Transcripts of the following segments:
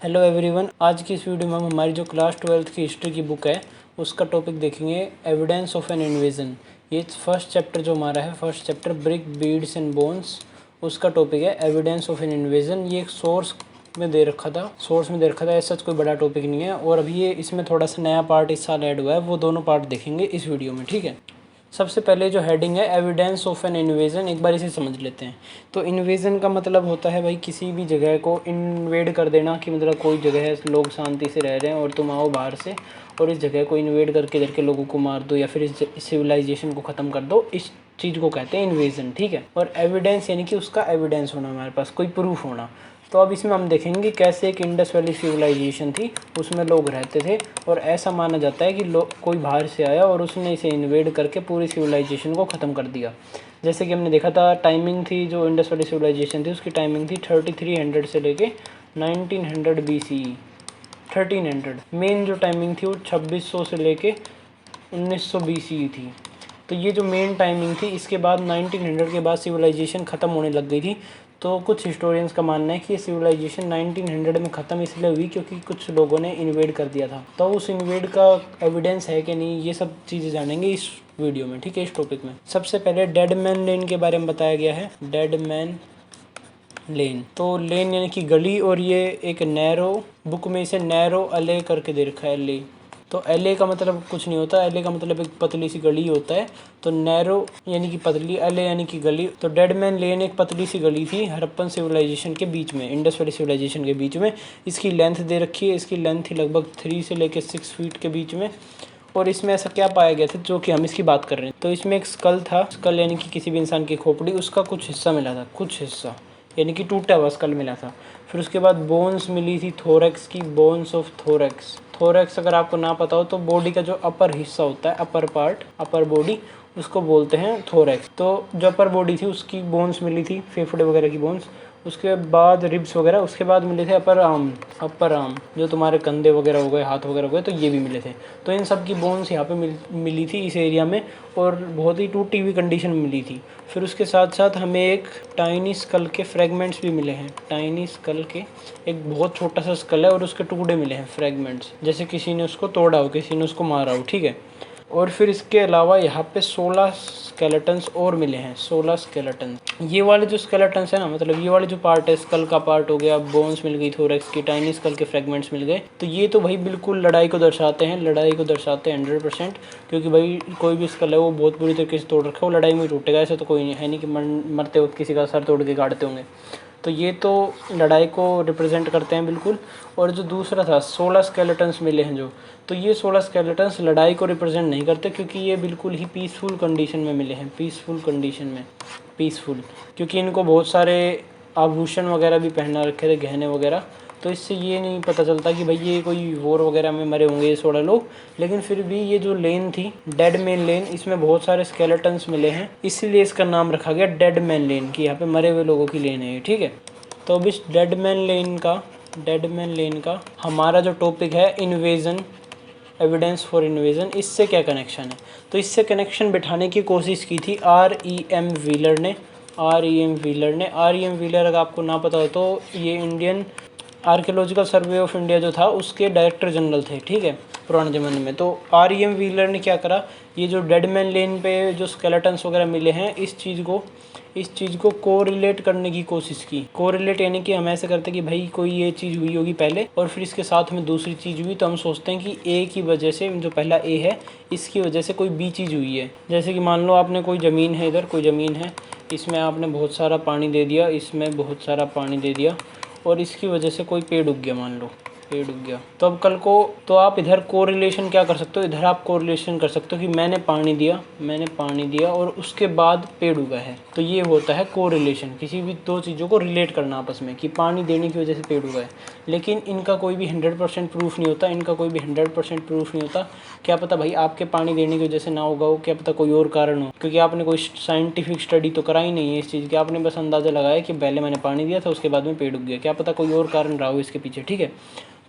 Hello everyone, आज की इस वीडियो में हम हमारी जो क्लास 12th की हिस्ट्री की बुक है उसका टॉपिक देखेंगे, एविडेंस ऑफ एन इन्वेजन। ये फर्स्ट चैप्टर जो हमारा है, first chapter brick beads and bones, उसका टॉपिक है एविडेंस ऑफ एन इन्वेजन। ये एक सोर्स में दे रखा था, ऐसा कोई बड़ा टॉपिक नहीं है। और अभी ये इसमें थोड़ा सा नया पार्ट इस साल ऐड हुआ है, वो दोनों पार्ट देखेंगे इस वीडियो में, ठीक है। सबसे पहले जो हेडिंग है एविडेंस ऑफ एन इन्वेजन, एक बार इसे समझ लेते हैं। तो इन्वेजन का मतलब होता है भाई किसी भी जगह को इन्वेड कर देना, कि मतलब कोई जगह है, लोग शांति से रह रहे हैं और तुम आओ बाहर से और इस जगह को इन्वेड करके इधर के लोगों को मार दो या फिर इस सिविलाइजेशन को ख़त्म कर दो। इस चीज़ को कहते हैं इन्वेजन, ठीक है। और एविडेंस यानी कि उसका एविडेंस होना, हमारे पास कोई प्रूफ होना। तो अब इसमें हम देखेंगे कैसे एक इंडस वैली सिविलाइजेशन थी, उसमें लोग रहते थे और ऐसा माना जाता है कि कोई बाहर से आया और उसने इसे इन्वेड करके पूरी सिविलाइजेशन को ख़त्म कर दिया। जैसे कि हमने देखा था, टाइमिंग थी जो इंडस वैली सिविलाइजेशन थी उसकी टाइमिंग थी 3300 से लेके 1900 BCE। 1300 मेन जो टाइमिंग थी वो 2600 से लेके 1900 BCE थी। तो ये जो मेन टाइमिंग थी, इसके बाद 1900 के बाद सिविलाइजेशन ख़त्म होने लग गई थी। तो कुछ हिस्टोरियंस का मानना है कि ये सिविलाइजेशन 1900 में ख़त्म इसलिए हुई क्योंकि कुछ लोगों ने इन्वेड कर दिया था। तो उस इन्वेड का एविडेंस है कि नहीं, ये सब चीज़ें जानेंगे इस वीडियो में, ठीक है। इस टॉपिक में सबसे पहले डेड मैन लेन के बारे में बताया गया है। डेड मैन लेन, तो लेन यानी कि गली, और ये एक नैरो, बुक में इसे नैरो अले करके दे रखा है, एले। तो एले का मतलब कुछ नहीं होता, एले का मतलब एक पतली सी गली होता है। तो नैरो यानी कि पतली, एले यानी कि गली। तो डेड मैन लेन एक पतली सी गली थी हड़प्पन सिविलाइजेशन के बीच में, इंडस वैली सिविलाइजेशन के बीच में। इसकी लेंथ दे रखी है, इसकी लेंथ थी लगभग 3 से लेकर 6 फीट के बीच में। और इसमें ऐसा क्या पाया गया था जो कि हम इसकी बात कर रहे हैं। तो इसमें एक स्कल था, स्कल यानी कि किसी भी इंसान की खोपड़ी, उसका कुछ हिस्सा मिला था, कुछ हिस्सा यानी कि टूटा हुआ स्कल मिला था। फिर उसके बाद बोन्स मिली थी थोरैक्स की, बोन्स ऑफ थोरैक्स। थोरैक्स अगर आपको ना पता हो तो बॉडी का जो अपर हिस्सा होता है, अपर पार्ट, अपर बॉडी, उसको बोलते हैं थोरैक्स। तो जो अपर बॉडी थी उसकी बोन्स मिली थी, फेफड़े वगैरह की बोन्स। उसके बाद रिब्स वगैरह, उसके बाद मिले थे अपर आर्म जो तुम्हारे कंधे वगैरह हो गए, हाथ वगैरह हो गए, तो ये भी मिले थे। तो इन सब की बोन्स यहाँ पे मिली थी इस एरिया में, और बहुत ही टूटी हुई कंडीशन में मिली थी। फिर उसके साथ साथ हमें एक टाइनी स्कल के फ्रेगमेंट्स भी मिले हैं। टाइनी स्कल के एक बहुत छोटा सा स्कल है और उसके टुकड़े मिले हैं, फ्रेगमेंट्स, जैसे किसी ने उसको तोड़ा हो, किसी ने उसको मारा हो, ठीक है। और फिर इसके अलावा यहाँ पे 16 स्केलेटन्स और मिले हैं, 16 स्केलेटन। ये वाले जो स्केलेटन्स है ना, मतलब ये वाले जो पार्ट है, स्कल का पार्ट हो गया, बोन्स मिल गई थोरैक्स की, टाइनी स्कल के फ्रेगमेंट्स मिल गए। तो ये तो भाई बिल्कुल लड़ाई को दर्शाते हैं, लड़ाई को दर्शाते हैं 100%। क्योंकि भाई कोई भी स्कल है वो बहुत बुरी तरीके से तोड़ रखा है, वो लड़ाई में टूटेगा, ऐसा तो कोई नहीं है, नहीं कि मरते वक्त किसी का सर तोड़ के गाड़ते होंगे। तो ये तो लड़ाई को रिप्रेजेंट करते हैं बिल्कुल। और जो दूसरा था 16 स्केलेटन्स मिले हैं जो, तो ये 16 स्केलेटन्स लड़ाई को रिप्रेजेंट नहीं करते, क्योंकि ये बिल्कुल ही पीसफुल कंडीशन में मिले हैं, पीसफुल कंडीशन में, पीसफुल, क्योंकि इनको बहुत सारे आभूषण वगैरह भी पहना रखे थे, गहने वगैरह। तो इससे ये नहीं पता चलता कि भाई ये कोई वॉर वगैरह में मरे होंगे ये 16 लोग। लेकिन फिर भी ये जो लेन थी, डेड मैन लेन, इसमें बहुत सारे स्केलेटन्स मिले हैं, इसीलिए इसका नाम रखा गया डेड मैन लेन, कि यहाँ पे मरे हुए लोगों की लेन है ये, ठीक है। तो अब इस डेड मैन लेन का हमारा जो टॉपिक है इन्वेजन, एविडेंस फॉर इन्वेजन, इससे क्या कनेक्शन है। तो इससे कनेक्शन बिठाने की कोशिश की थी R.E.M. व्हीलर ने। R.E.M. व्हीलर अगर आपको ना पता हो तो ये Indian archaeological survey of India जो था उसके डायरेक्टर जनरल थे, ठीक है, पुराने ज़माने में। तो R.E.M. व्हीलर ने क्या करा, ये जो डेड मैन लेन पे जो स्केलेटन्स वगैरह मिले हैं, इस चीज़ को कोरिलेट करने की कोशिश की। कोरिलेट यानी कि हम ऐसे करते कि भाई कोई ये चीज़ हुई होगी पहले और फिर इसके साथ में दूसरी चीज़ हुई, तो हम सोचते हैं कि ए की वजह से, जो पहला ए है इसकी वजह से कोई बी चीज़ हुई है। जैसे कि मान लो आपने कोई ज़मीन है, इधर कोई ज़मीन है, इसमें आपने बहुत सारा पानी दे दिया, इसमें बहुत सारा पानी दे दिया, और इसकी वजह से कोई पेड़ उग गया, मान लो पेड़ उग गया। तो अब कल को तो आप इधर कोरिलेशन क्या कर सकते हो, इधर आप कोरिलेशन कर सकते हो कि मैंने पानी दिया और उसके बाद पेड़ उगा है। तो ये होता है कोरिलेशन, किसी भी दो चीज़ों को रिलेट करना आपस में, कि पानी देने की वजह से पेड़ उगा है। लेकिन इनका कोई भी 100% प्रूफ नहीं होता, क्या पता भाई आपके पानी देने की वजह से ना उगा हो, क्या पता कोई और कारण हो, क्योंकि आपने कोई साइंटिफिक स्टडी तो करा ही नहीं है इस चीज़ की। आपने बस अंदाज़ा लगाया कि पहले मैंने पानी दिया था, उसके बाद में पेड़ उग गया, क्या पता कोई और कारण रहा हो इसके पीछे, ठीक है।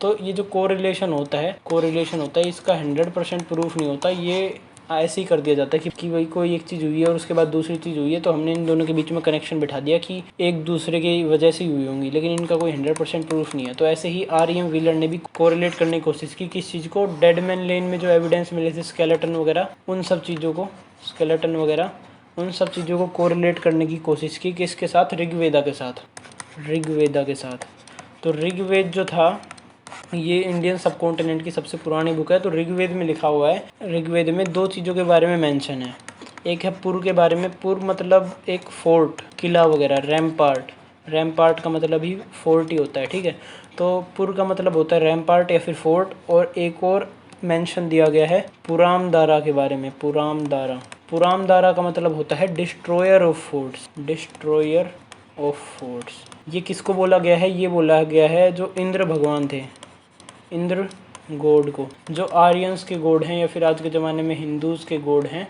तो ये जो कोरिलेशन होता है, इसका 100% प्रूफ नहीं होता, ये ऐसे ही कर दिया जाता है कि भाई कोई एक चीज़ हुई है और उसके बाद दूसरी चीज़ हुई है, तो हमने इन दोनों के बीच में कनेक्शन बिठा दिया कि एक दूसरे की वजह से हुई होंगी, लेकिन इनका कोई 100% प्रूफ नहीं है। तो ऐसे ही आर.ई.एम. व्हीलर ने भी कोरिलेट करने की कोशिश की किस चीज़ को, डेड मैन लेन में जो एविडेंस मिले थे स्केलेटन वगैरह, उन सब चीज़ों को, स्केलेटन वगैरह उन सब चीज़ों को कोरिलेट करने की कोशिश की किसके साथ, ऋग्वेदा के साथ, ऋग्वेदा के साथ। तो ऋग्वेद जो था ये इंडियन सब कॉन्टिनेंट की सबसे पुरानी बुक है। तो ऋग्वेद में लिखा हुआ है, ऋग्वेद में 2 चीज़ों के बारे में मेंशन है। एक है पुर के बारे में, पुर मतलब एक फोर्ट, किला वगैरह, रैम्पार्ट, रैम्पार्ट का मतलब ही फोर्ट ही होता है, ठीक है। तो पुर का मतलब होता है रैम्पार्ट या फिर फोर्ट। और एक और मेंशन दिया गया है पुरामदारा के बारे में, पुरामदारा। पुरामदारा का मतलब होता है destroyer of forts, destroyer of forts. ये किसको बोला गया है, ये बोला गया है जो इंद्र भगवान थे, इंद्र गॉड को, जो आर्यंस के गॉड हैं या फिर आज के ज़माने में हिंदूज़ के गॉड हैं,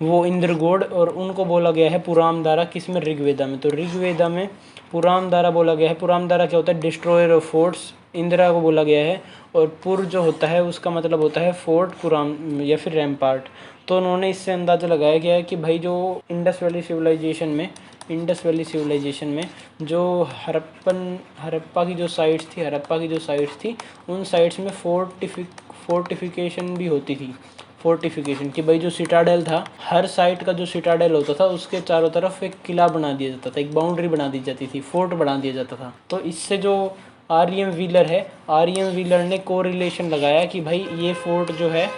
वो इंद्र गॉड, और उनको बोला गया है पुरामदारा, किसमें, ऋग्वेदा में। तो ऋग्वेदा में पुरामदारा बोला गया है। पुरामदारा क्या होता है, डिस्ट्रॉयर ऑफ फोर्ट्स, इंदिरा को बोला गया है। और पुर जो होता है उसका मतलब होता है फोर्ट, पुराम या फिर रैम्पार्ट। तो उन्होंने इससे अंदाज़ा लगाया गया है कि भाई जो इंडस वैली सिविलाइजेशन में, इंडस वैली सिविलाइजेशन में जो हड़प्पा की जो साइट्स थी, उन साइट्स में फोर्टिफिकेशन भी होती थी। फोर्टिफिकेशन कि भाई जो सिटाडेल था, हर साइट का जो सिटाडेल होता था उसके चारों तरफ एक किला बना दिया जाता था, एक बाउंड्री बना दी जाती थी, फोर्ट बना दिया जाता था। तो इससे जो आर.ई.एम. व्हीलर है, आर.ई.एम. व्हीलर ने कोरिलेशन लगाया कि भाई ये फोर्ट जो है,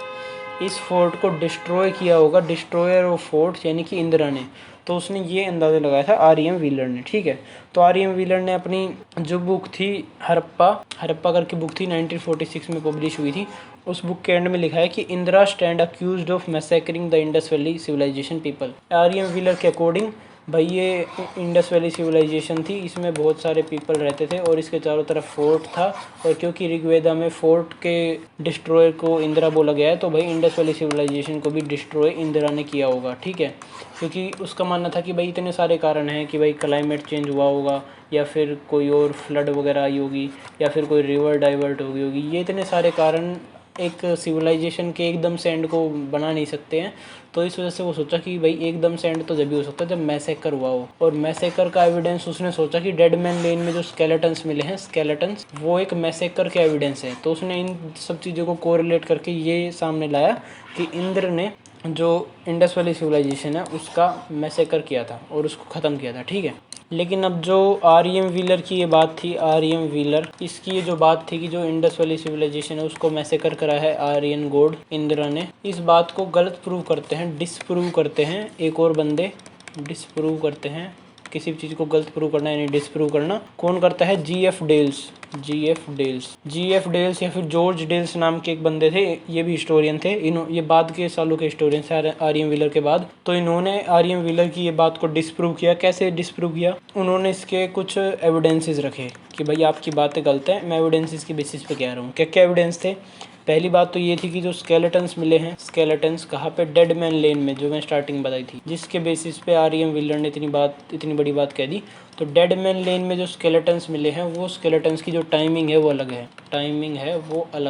इस फोर्ट को डिस्ट्रॉय किया होगा, डिस्ट्रॉयर ऑफ फोर्ट्स यानी कि इंदिरा ने। तो उसने ये अंदाज़ा लगाया था आर.ई.एम. व्हीलर ने, ठीक है। तो आर.ई.एम. व्हीलर ने अपनी जो बुक थी हड़प्पा करके बुक थी, 1946 में पब्लिश हुई थी। उस बुक के एंड में लिखा है कि Indra stand accused of massacring the Indus valley civilisation people. R E M. Wheeler के अकॉर्डिंग भाई ये इंडस वैली सिविलाइजेशन थी, इसमें बहुत सारे पीपल रहते थे और इसके चारों तरफ फोर्ट था। और क्योंकि ऋग्वेदा में फोर्ट के डिस्ट्रॉयर को इंदिरा बोला गया है, तो भाई इंडस वैली सिविलाइजेशन को भी डिस्ट्रॉय इंदिरा ने किया होगा, ठीक है। क्योंकि उसका मानना था कि भाई इतने सारे कारण हैं कि भाई क्लाइमेट चेंज हुआ होगा, या फिर कोई और फ्लड वगैरह आई होगी, या फिर कोई रिवर डाइवर्ट हो गई होगी। ये इतने सारे कारण एक सिविलाइजेशन के एकदम से एंड को बना नहीं सकते हैं। तो इस वजह से वो सोचा कि भाई एकदम से एंड तो जब भी हो सकता है जब मैसेकर हुआ हो। और मैसेकर का एविडेंस उसने सोचा कि डेड मैन लेन में जो स्केलेटन्स मिले हैं, स्केलेटन्स, वो एक मैसेकर के एविडेंस है। तो उसने इन सब चीज़ों को कोरिलेट करके ये सामने लाया कि इंद्र ने जो इंडस वैली सिविलाइजेशन है उसका मैसेकर किया था और उसको ख़त्म किया था, ठीक है। लेकिन अब जो आर.ई.एम. व्हीलर की ये बात थी, आर.ई.एम. व्हीलर, इसकी ये जो बात थी कि जो इंडस वैली सिविलाइजेशन है उसको मैसेकर करा है आर्यन गॉड इंदिरा ने, इस बात को गलत प्रूव करते हैं, डिसप्रूव करते हैं एक और बंदे, डिसप्रूव करते हैं। किसी भी चीज़ को गलत प्रूव करना यानी डिसप्रूव करना कौन करता है, जी.एफ. Dells, GF. डेल्स या फिर जॉर्ज डेल्स नाम के एक बंदे थे, ये भी हिस्टोरियन थे। ये बाद के सालों के हिस्टोरियन थे आर.ई.एम. व्हीलर के बाद। तो इन्होंने आर.ई.एम. व्हीलर की ये बात को डिसप्रूव किया। कैसे डिसप्रूव किया, उन्होंने इसके कुछ एविडेंसेस रखे कि भाई आपकी बातें गलत हैं, मैं एविडेंसेस की बेसिस पे कह रहा हूँ। क्या क्या एविडेंस थे, पहली बात तो ये थी कि जो स्केलेटन्स मिले हैं, स्केलेटन्स कहाँ पे, डेड मैन लेन में, जो मैं स्टार्टिंग बताई थी, जिसके बेसिस पे आर.ई.एम. व्हीलर ने इतनी बड़ी बात कह दी। तो डेड मैन लेन में जो स्केलेटन्स मिले हैं, वो स्केलेटन्स की जो टाइमिंग है वो अलग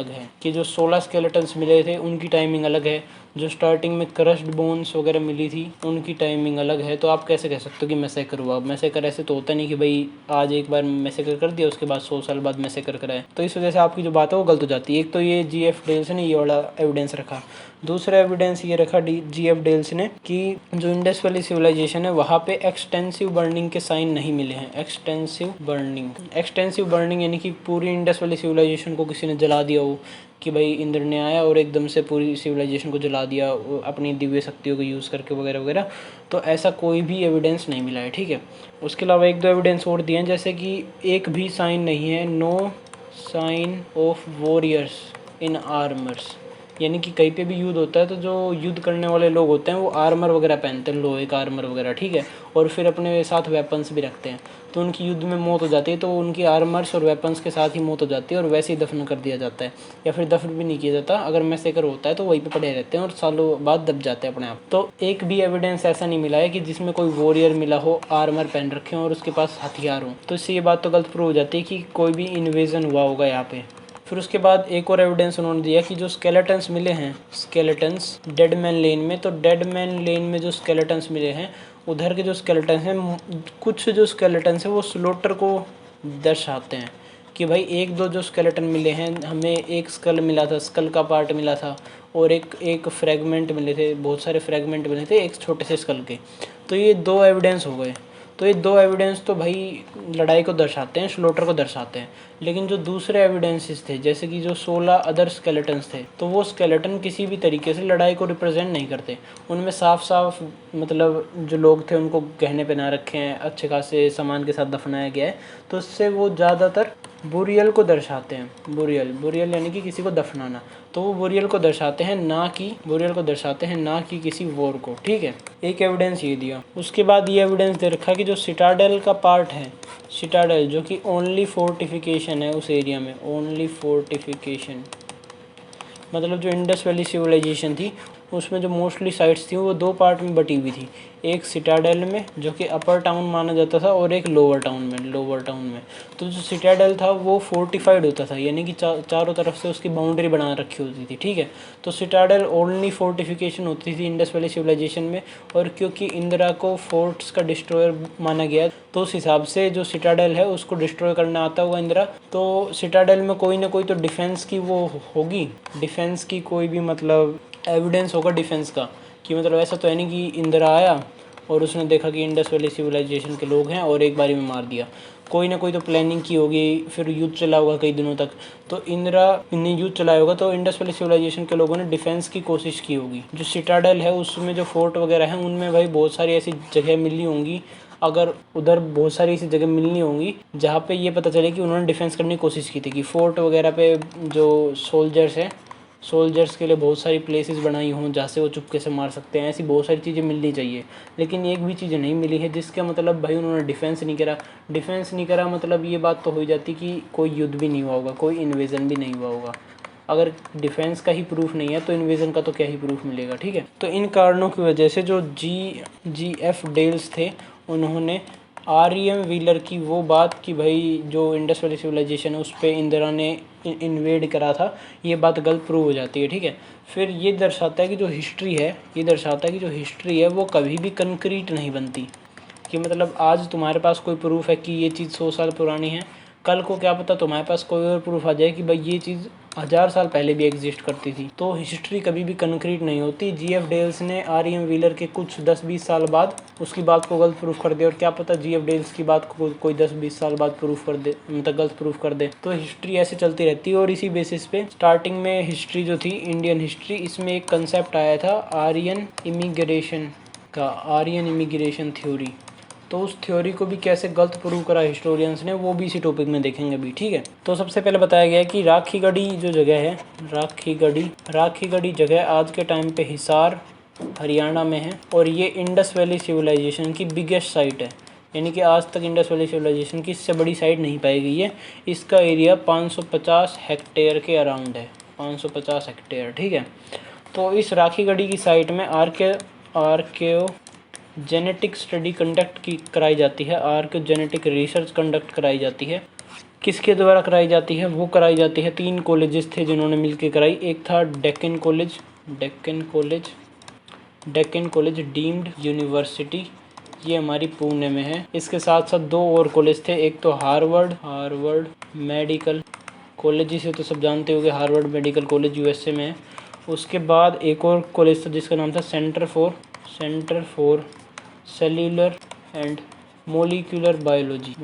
है, कि जो 16 स्केलेटन्स मिले थे उनकी टाइमिंग अलग है, जो स्टार्टिंग में क्रश्ड बोन्स वगैरह मिली थी उनकी टाइमिंग अलग है। तो आप कैसे कह सकते हो कि मैसेकर हुआ, मैसेकर ऐसे तो होता नहीं कि भाई आज एक बार मैसेकर कर दिया उसके बाद 100 साल बाद मैसेकर कराए। तो इस वजह से आपकी जो बात है वो गलत हो जाती है। एक तो ये जी.एफ. डेल्स ने ये वाला एविडेंस रखा। दूसरा एविडेंस ये रखा जी.एफ. डेल्स ने कि जो इंडस वैली सिविलाइजेशन है वहाँ पे एक्सटेंसिव बर्निंग के साइन नहीं मिले हैं। एक्सटेंसिव बर्निंग यानी कि पूरी इंडस वैली सिविलाइजेशन को किसी ने जला दिया हो, कि भाई इंद्र ने आया और एकदम से पूरी सिविलाइजेशन को जला दिया अपनी दिव्य शक्तियों को यूज़ करके वगैरह वगैरह। तो ऐसा कोई भी एविडेंस नहीं मिला है, ठीक है। उसके अलावा एक दो एविडेंस और दिए हैं, जैसे कि एक भी साइन नहीं है, no sign of warriors in armours, यानी कि कहीं पे भी युद्ध होता है तो जो युद्ध करने वाले लोग होते हैं वो आर्मर वगैरह पहनते हैं, लोहे का आर्मर वगैरह, ठीक है। और फिर अपने साथ वेपन्स भी रखते हैं। तो उनकी युद्ध में मौत हो जाती है तो उनकी आर्मर्स और वेपन्स के साथ ही मौत हो जाती है और वैसे ही दफन कर दिया जाता है, या फिर दफन भी नहीं किया जाता। अगर मैसेकर होता है तो वहीं पे पड़े रहते हैं और सालों बाद दब जाते हैं अपने आप। तो एक भी एविडेंस ऐसा नहीं मिला है कि जिसमें कोई वॉरियर मिला हो, आर्मर पहन रखे हो और उसके पास हथियार हो। तो इससे ये बात तो गलत प्रूव हो जाती है कि कोई भी इन्वेजन हुआ होगा यहाँ पे, फिर उसके बाद एक और एविडेंस उन्होंने दिया कि जो स्केलेटन्स मिले हैं, स्केलेटन्स डेड मैन लेन में, तो डेड मैन लेन में जो स्केलेटन्स मिले हैं उधर के जो स्केलेटन्स हैं, कुछ जो स्केलेटन्स हैं वो स्लोटर को दर्शाते हैं कि भाई एक दो जो स्केलेटन मिले हैं, हमें एक स्कल मिला था, स्कल का पार्ट मिला था, और एक फ्रैगमेंट मिले थे, बहुत सारे फ्रैगमेंट मिले थे एक छोटे से स्कल के। तो ये 2 एविडेंस हो गए। तो ये 2 एविडेंस तो भाई लड़ाई को दर्शाते हैं, स्लोटर को दर्शाते हैं। लेकिन जो दूसरे एविडेंसेस थे, जैसे कि जो 16 अदर स्केलेटन्स थे, तो वो स्केलेटन किसी भी तरीके से लड़ाई को रिप्रेजेंट नहीं करते। उनमें साफ साफ मतलब जो लोग थे उनको गहने पहना रखे हैं, अच्छे खासे सामान के साथ दफनाया गया है, तो इससे वो ज़्यादातर बुरियल को दर्शाते हैं। बुरियल यानी कि किसी को दफनाना, तो वो बुरियल को दर्शाते हैं, ना कि किसी वॉर को। ठीक है, एक एविडेंस ये दिया। उसके बाद ये एविडेंस दे रखा कि जो सिटाडेल का पार्ट है, सिटाडेल जो कि ओनली फोर्टिफिकेशन है उस एरिया में, ओनली फोर्टिफिकेशन मतलब जो इंडस वैली सिविलाइजेशन थी उसमें जो मोस्टली साइट्स थी वो 2 पार्ट में बटी हुई थी, एक सिटाडेल में जो कि अपर टाउन माना जाता था और एक लोअर टाउन में। तो जो सिटाडेल था वो फोर्टिफाइड होता था, यानी कि चारों तरफ से उसकी बाउंड्री बना रखी होती थी। ठीक है, तो सिटाडेल ओनली फोर्टिफिकेशन होती थी इंडस वैली सिविलाइजेशन में, और क्योंकि इंदिरा को फोर्ट्स का डिस्ट्रॉयर माना गया तो उस हिसाब से जो सिटाडेल है उसको डिस्ट्रॉय करना आता हुआ इंदिरा, तो सिटाडेल में कोई ना कोई तो डिफेंस की वो होगी, डिफेंस की कोई भी मतलब एविडेंस होगा डिफेंस का, कि मतलब ऐसा तो है नहीं कि इंदिरा आया और उसने देखा कि इंडस वैली सिविलाइजेशन के लोग हैं और एक बारी में मार दिया। कोई ना कोई तो प्लानिंग की होगी, फिर युद्ध चला होगा कई दिनों तक, तो इंदिरा ने युद्ध चलाया होगा, तो इंडस वैली सिविलाइजेशन के लोगों ने डिफेंस की कोशिश की होगी। जो सिटाडेल है उसमें जो फोर्ट वगैरह हैं उनमें भाई बहुत सारी ऐसी जगह मिली होंगी, अगर उधर बहुत सारी ऐसी जगह मिलनी होंगी जहाँ पे ये पता चले कि उन्होंने डिफेंस करने की कोशिश की थी, कि फोर्ट वगैरह पे जो सोल्जर्स के लिए बहुत सारी प्लेसेस बनाई हों जहाँ से वो चुपके से मार सकते हैं। ऐसी बहुत सारी चीज़ें मिलनी चाहिए, लेकिन एक भी चीज़ नहीं मिली है, जिसका मतलब भाई उन्होंने डिफेंस नहीं करा। मतलब ये बात तो हो जाती कि कोई युद्ध भी नहीं हुआ होगा, कोई इन्वेजन भी नहीं हुआ होगा। अगर डिफेंस का ही प्रूफ नहीं है तो इन्वेजन का तो क्या ही प्रूफ मिलेगा। ठीक है, तो इन कारणों की वजह से जो GF डेल्स थे उन्होंने REM व्हीलर की वो बात कि भाई जो इंडस वैली सिविलाइजेशन है उस पर इंदिरा ने इन्वेड करा था, ये बात गलत प्रूव हो जाती है। ठीक है, फिर ये दर्शाता है कि जो हिस्ट्री है वो कभी भी कंक्रीट नहीं बनती, कि मतलब आज तुम्हारे पास कोई प्रूफ है कि ये चीज़ 100 साल पुरानी है, कल को क्या पता तुम्हारे पास कोई और प्रूफ आ जाए कि भाई ये चीज़ 1000 साल पहले भी एग्जिस्ट करती थी। तो हिस्ट्री कभी भी कंक्रीट नहीं होती। GF डेल्स ने REM व्हीलर के कुछ 10-20 साल बाद उसकी बात को गलत प्रूफ कर दिया, और क्या पता GF डेल्स की बात को कोई 10-20 साल बाद प्रूफ कर दे, मतलब गलत प्रूफ कर दे। तो हिस्ट्री ऐसे चलती रहती है, और इसी बेसिस पे स्टार्टिंग में हिस्ट्री जो थी इंडियन हिस्ट्री, इसमें एक कंसेप्ट आया था आर्यन इमिग्रेशन थ्योरी। तो उस थ्योरी को भी कैसे गलत प्रूव करा हिस्टोरियंस ने, वो भी इसी टॉपिक में देखेंगे अभी। ठीक है, तो सबसे पहले बताया गया है कि राखीगढ़ी जो जगह है, राखीगढ़ी जगह आज के टाइम पे हिसार हरियाणा में है, और ये इंडस वैली सिविलाइजेशन की बिगेस्ट साइट है, यानी कि आज तक इंडस वैली सिविलाइजेशन की इससे बड़ी साइट नहीं पाई गई है। इसका एरिया 550 हेक्टेयर के अराउंड है, 550 हेक्टेयर। ठीक है, तो इस राखीगढ़ी की साइट में आर्कियो जेनेटिक स्टडी कराई जाती है, आर्कियोजेनेटिक रिसर्च कंडक्ट कराई जाती है। किसके द्वारा कराई जाती है? वो कराई जाती है 3 कॉलेजेस थे जिन्होंने मिलकर कराई। एक था डेक्कन कॉलेज डीम्ड यूनिवर्सिटी, ये हमारी पुणे में है। इसके साथ साथ 2 और कॉलेज थे, एक तो हार्वर्ड मेडिकल कॉलेज, जिसे तो सब जानते होंगे, हार्वर्ड मेडिकल कॉलेज USA में है। उसके बाद एक और कॉलेज था जिसका नाम था centre for cellular and molecular biology,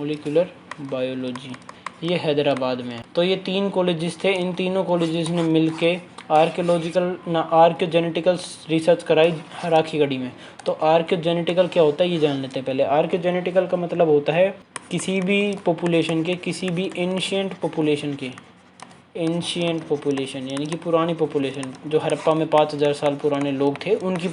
ये हैदराबाद में है। तो ये 3 कॉलेजेस थे, इन तीनों कॉलेजेस ने मिलके आर्कियोजेनेटिकल रिसर्च कराई राखीगढ़ी में। तो आर्कियोजेनेटिकल क्या होता है ये जान लेते हैं पहले। आर्कियोजेनेटिकल का मतलब होता है किसी भी पॉपुलेशन के, किसी भी एंशिएंट पॉपुलेशन यानी कि पुरानी पॉपुलेशन, जो हड़प्पा में 5000 साल पुराने लोग थे, उनकी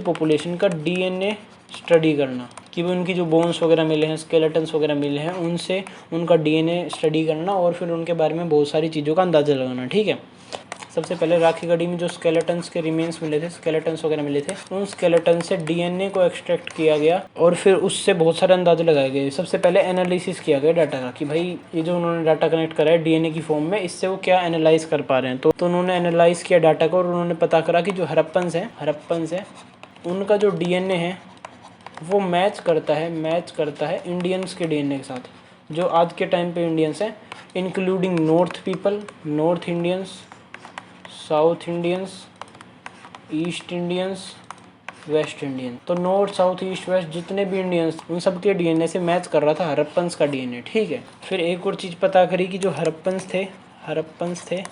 पॉपुलेशन का DNA स्टडी करना, कि वो उनकी जो बोन्स वगैरह मिले हैं, स्केलेटन्स वगैरह मिले हैं, उनसे उनका DNA स्टडी करना, और फिर उनके बारे में बहुत सारी चीज़ों का अंदाज़ा लगाना। ठीक है, सबसे पहले राखी गढ़ी में जो स्केलेटन्स के रिमेन्स मिले थे, स्केलेटन्स वगैरह मिले थे, उन स्केलेटन से डीएनए को एक्सट्रैक्ट किया गया और फिर उससे बहुत सारे अंदाजे लगाए गए। सबसे पहले एनालिसिस किया गया डाटा का कि भाई ये जो उन्होंने डाटा कनेक्ट करा है डीएनए की फॉर्म में, इससे वो क्या एनालाइज कर पा रहे हैं। तो उन्होंने एनालाइज किया डाटा को और उन्होंने पता करा कि जो हड़प्पन्स हैं उनका जो डीएनए है वो मैच करता है इंडियंस के डीएनए के साथ, जो आज के टाइम पे इंडियंस हैं, including north people, north Indians, south Indians, east Indians, West Indian. तो नॉर्थ साउथ ईस्ट वेस्ट जितने भी इंडियंस, उन सब के डीएनए से मैच कर रहा था हड़प्पन्स का डीएनए। ठीक है, फिर एक और चीज़ पता करी कि जो हड़प्पन्स थे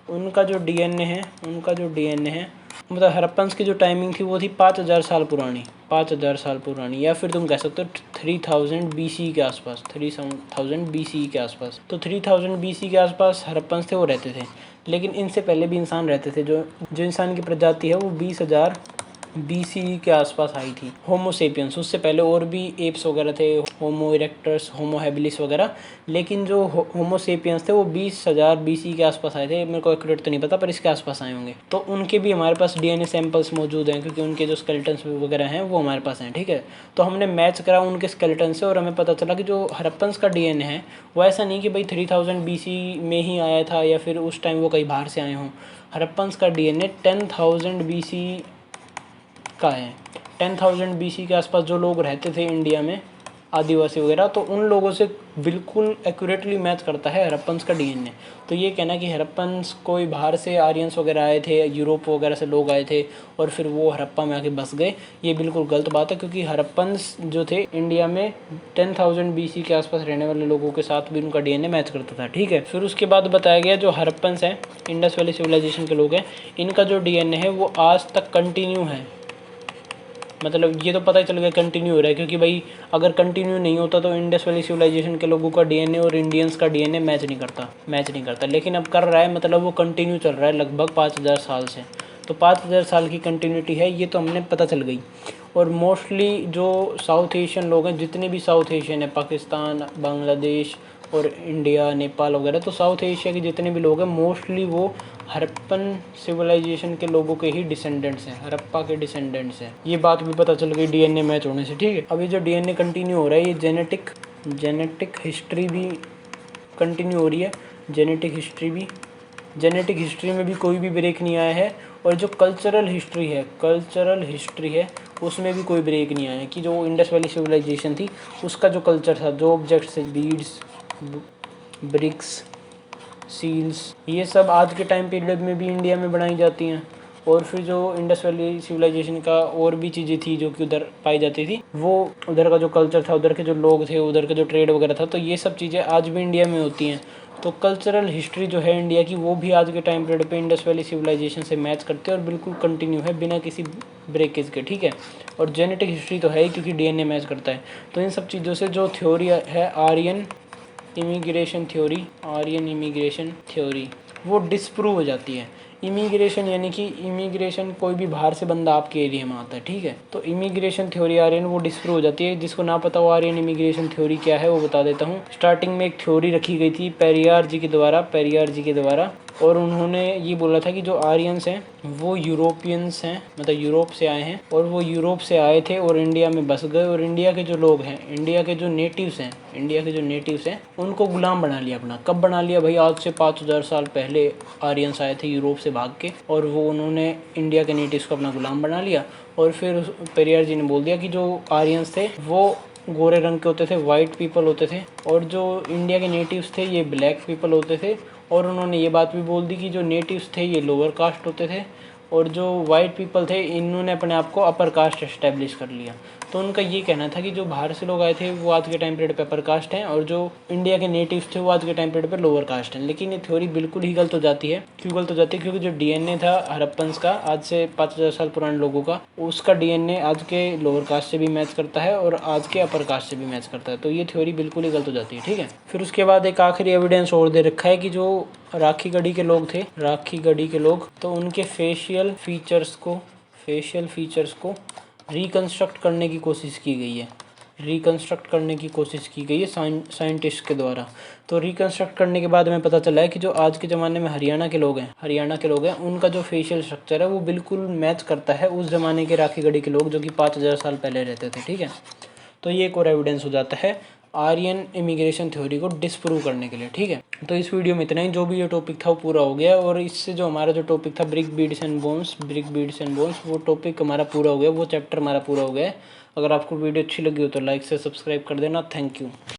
उनका जो डीएनए है मतलब हड़प्पन्स की जो टाइमिंग थी वो थी 5000 साल पुरानी, 5000 साल पुरानी, या फिर तुम कह सकते हो 3000 BC के आसपास, 3000 BC के आसपास। तो 3000 BC के आसपास हड़प्पन्स थे, वो रहते थे। लेकिन इनसे पहले भी इंसान रहते थे। जो इंसान की प्रजाति है वो 20000 BC के आसपास आई थी, होमो सेपियंस। उससे पहले और भी एप्स वगैरह थे, होमो इरेक्टस, होमो हैबिलिस वगैरह। लेकिन जो होमो सेपियंस थे वो 20000 BC के आसपास आए थे। मेरे को एक्यूरेट तो नहीं पता, पर इसके आसपास आए होंगे। तो उनके भी हमारे पास डीएनए सैंपल्स मौजूद हैं, क्योंकि उनके जो स्केलेटन्स वगैरह हैं वो हमारे पास हैं। ठीक है, तो हमने मैच करा उनके स्केलेटन से और हमें पता चला कि जो हड़प्पन्स का डीएनए है वो ऐसा नहीं कि भाई 3000 BC में ही आया था या फिर उस टाइम वो कहीं बाहर से आए हों। हड़प्पन्स का डीएनए 10,000 BC का है। 10,000 BC के आसपास जो लोग रहते थे इंडिया में, आदिवासी वगैरह, तो उन लोगों से बिल्कुल एक्यूरेटली मैच करता है हड़प्पन्स का डीएनए। तो ये कहना कि हड़प्पन्स कोई बाहर से आर्यंस वगैरह आए थे, यूरोप वगैरह से लोग आए थे और फिर वो हड़प्पा में आके बस गए, ये बिल्कुल गलत बात है। क्योंकि हड़प्पन्स जो थे इंडिया में 10,000 BC के आसपास रहने वाले लोगों के साथ भी उनका डीएनए मैच करता था। ठीक है, फिर उसके बाद बताया गया जो हड़प्पन्स हैं, इंडस वैली सिविलाइजेशन के लोग हैं, इनका जो डीएनए है वो आज तक कंटिन्यू है। मतलब ये तो पता ही चल गया कंटिन्यू हो रहा है, क्योंकि भाई अगर कंटिन्यू नहीं होता तो इंडस वैली सिविलाइजेशन के लोगों का डीएनए और इंडियंस का डीएनए मैच नहीं करता। लेकिन अब कर रहा है, मतलब वो कंटिन्यू चल रहा है लगभग 5000 साल से। तो 5000 साल की कंटिन्यूटी है, ये तो हमने पता चल गई। और मोस्टली जो साउथ एशियन लोग हैं, जितने भी साउथ एशियन है, पाकिस्तान, बांग्लादेश और इंडिया, नेपाल वगैरह, तो साउथ एशिया के जितने भी लोग हैं मोस्टली वो हड़प्पन सिविलाइजेशन के लोगों के ही डिसेंडेंट्स हैं, हड़प्पा के डिसेंडेंट्स हैं। ये बात भी पता चल गई डीएनए मैच होने से। ठीक है, अभी जो डीएनए कंटिन्यू हो रहा है, ये जेनेटिक हिस्ट्री भी कंटिन्यू हो रही है। जेनेटिक हिस्ट्री में भी कोई भी ब्रेक नहीं आया है। और जो कल्चरल हिस्ट्री है उसमें भी कोई ब्रेक नहीं आया है कि जो इंडस वैली सिविलाइजेशन थी उसका जो कल्चर था, जो ऑब्जेक्ट्स थे, बीड्स, ब्रिक्स, सील्स, ये सब आज के टाइम पीरियड में भी इंडिया में बनाई जाती हैं। और फिर जो इंडस वैली सिविलाइजेशन का और भी चीज़ें थी जो कि उधर पाई जाती थी, वो उधर का जो कल्चर था, उधर के जो लोग थे, उधर का जो ट्रेड वगैरह था, तो ये सब चीज़ें आज भी इंडिया में होती हैं। तो कल्चरल हिस्ट्री जो है इंडिया की, वो भी आज के टाइम पीरियड पे इंडस वैली सिविलाइजेशन से मैच करते हैं और बिल्कुल कंटिन्यू है बिना किसी ब्रेकेज के। ठीक है, और जेनेटिक हिस्ट्री तो है ही क्योंकि डीएनए मैच करता है। तो इन सब चीज़ों से जो थ्योरी है आर्यन इमिग्रेशन थ्योरी वो डिस्प्रूव हो जाती है। इमिग्रेशन यानी कि इमिग्रेशन कोई भी बाहर से बंदा आपके एरिया में आता है। ठीक है, तो इमिग्रेशन थ्योरी आर्यन वो डिस्प्रूव हो जाती है। जिसको ना पता हो आर्यन इमिग्रेशन थ्योरी क्या है वो बता देता हूँ। स्टार्टिंग में एक थ्योरी रखी गई थी पेरियार जी के द्वारा, और उन्होंने ये बोला था कि जो आर्यंस हैं वो यूरोपियंस हैं, मतलब यूरोप से आए हैं, और वो यूरोप से आए थे और इंडिया में बस गए। और इंडिया के जो लोग हैं, इंडिया के जो नेटिव्स हैं उनको गुलाम बना लिया अपना। कब बना लिया भाई? आज से 5000 साल पहले आर्यंस आए थे यूरोप से भाग के, और वो उन्होंने इंडिया के नेटिव्स को अपना गुलाम बना लिया। और फिर पेरियार जी ने बोल दिया कि जो आर्यंस थे वो गोरे रंग के होते थे, वाइट पीपल होते थे, और जो इंडिया के नेटिव्स थे ये ब्लैक पीपल होते थे। और उन्होंने ये बात भी बोल दी कि जो नेटिव्स थे ये लोअर कास्ट होते थे, और जो वाइट पीपल थे इन्होंने अपने आप को अपर कास्ट एस्टेब्लिश कर लिया। तो उनका ये कहना था कि जो बाहर से लोग आए थे वो आज के टाइम पीरियड पे अपर कास्ट हैं, और जो इंडिया के नेटिव्स थे वो आज के टाइम पीरियड पे लोअर कास्ट हैं। लेकिन ये थ्योरी बिल्कुल ही गलत हो जाती है। क्यों गलत हो जाती है? क्योंकि जो डीएनए था हड़प्पन्स का, आज से 5000 साल पुराने लोगों का, उसका डीएनए आज के लोअर कास्ट से भी मैच करता है और आज के अपर कास्ट से भी मैच करता है। तो ये थ्योरी बिल्कुल ही गलत हो जाती है। ठीक है, फिर उसके बाद एक आखिरी एविडेंस और दे रखा है कि जो राखी गढ़ी के लोग तो उनके फेशियल फीचर्स को रिकंस्ट्रक्ट करने की कोशिश की गई है। रिकन्स्ट्रक्ट करने की कोशिश की गई है साइंटिस्ट के द्वारा। तो रिकन्स्ट्रक्ट करने के बाद हमें पता चला है कि जो आज के ज़माने में हरियाणा के लोग हैं उनका जो फेशियल स्ट्रक्चर है वो बिल्कुल मैच करता है उस ज़माने के राखी गढ़ी के लोग जो कि 5000 साल पहले रहते थे। ठीक है, तो ये एक और एविडेंस हो जाता है आर्यन इमिग्रेशन थ्योरी को डिस्प्रूव करने के लिए। ठीक है, तो इस वीडियो में इतना ही। जो भी ये टॉपिक था वो पूरा हो गया, और इससे जो हमारा जो टॉपिक था ब्रिक बीड्स एंड बोन्स वो टॉपिक हमारा पूरा हो गया, वो चैप्टर हमारा पूरा हो गया है। अगर आपको वीडियो अच्छी लगी हो तो लाइक से सब्सक्राइब कर देना। Thank you.